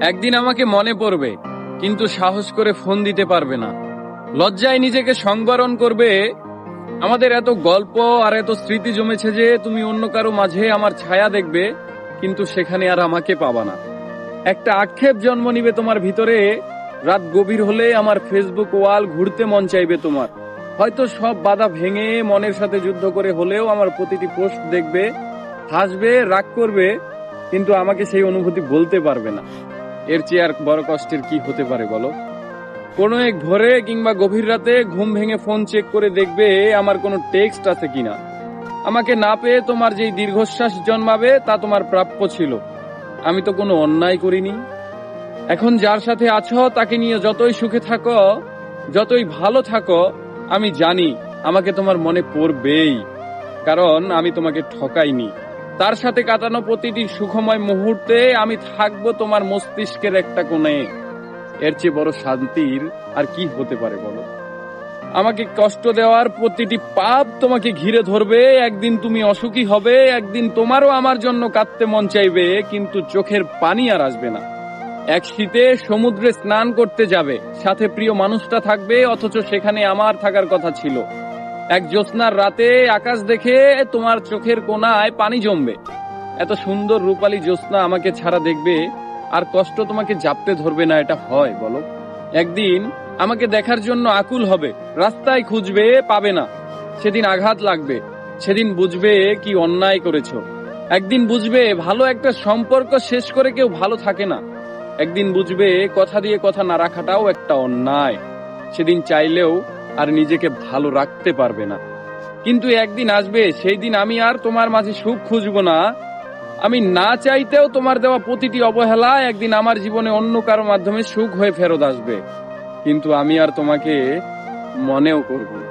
একদিন আমাকে মনে পড়বে, কিন্তু সাহস করে ফোন দিতে পারবে না। লজ্জায় নিজেকে সংবরণ করবে। আমাদের এত গল্প আর এত স্মৃতি জমেছে যে তুমি অন্য কারো মাঝে আমার ছায়া দেখবে, কিন্তু সেখানে আর আমাকে পাবা না। একটা আক্ষেপ জন্ম নিবে তোমার ভিতরে। রাত গভীর হলে আমার ফেসবুক ওয়াল ঘুরতে মন চাইবে তোমার। হয়তো সব বাধা ভেঙে মনের সাথে যুদ্ধ করে হলেও আমার প্রতিটি পোস্ট দেখবে, হাসবে, রাগ করবে, কিন্তু আমাকে সেই অনুভূতি বলতে পারবে না। এর চেয়ে আর বড় কষ্টের কি হতে পারে বলো? কোনো এক ভোরে কিংবা গভীর রাতে ঘুম ভেঙে ফোন চেক করে দেখবে আমার কোনো টেক্সট আছে কিনা। আমাকে না পেয়ে তোমার যেই দীর্ঘশ্বাস জন্মাবে তা তোমার প্রাপ্য ছিল। আমি তো কোনো অন্যায় করিনি। এখন যার সাথে আছো তাকে নিয়ে যতই সুখে থাকো, যতই ভালো থাকো, আমি জানি আমাকে তোমার মনে পড়বেই, কারণ আমি তোমাকে ঠকাইনি। তার সাথে কাটানো প্রতিটি সুখময় মুহূর্তে আমি থাকবো তোমার মস্তিষ্কের একটা কোণে। এর চেয়ে বড় শান্তির আর কি হতে পারে বলো? আমাকে কষ্ট দেওয়ার প্রতিটি পাপ তোমাকে ঘিরে ধরবে। একদিন তুমি অসুখী হবে, একদিন তোমারও আমার জন্য কাঁদতে মন চাইবে, কিন্তু চোখের পানি আর আসবে না। এক শীতে সমুদ্রে স্নান করতে যাবে, সাথে প্রিয় মানুষটা থাকবে, অথচ সেখানে আমার থাকার কথা ছিল। এক জ্যোৎস্নার রাতে আকাশ দেখে তোমার চোখের কোণায় পানি জমবে। এত সুন্দর রূপালী জ্যোৎস্না আমাকে ছাড়া দেখবে, আর কষ্ট তোমাকে জাপটে ধরবে না। এটা হয় বলো? একদিন আমাকে দেখার জন্য আকুল হবে, রাস্তায় খুঁজবে, পাবে না। সেদিন আঘাত লাগবে, সেদিন বুঝবে কি অন্যায় করেছো। একদিন বুঝবে ভালো একটা সম্পর্ক শেষ করে কেউ ভালো থাকে না। একদিন বুঝবে কথা দিয়ে কথা না রাখাটাও একটা অন্যায়। সেদিন চাইলেও আর নিজেকে ভালো রাখতে পারবে না। কিন্তু একদিন আসবে, সেই দিন আমি আর তোমার মাঝে সুখ খুঁজবো না। আমি না চাইতেও তোমার দেওয়া প্রতিটি অবহেলা একদিন আমার জীবনে অন্য কারো মাধ্যমে সুখ হয়ে ফেরত আসবে, কিন্তু আমি আর তোমাকে মনেও করব না।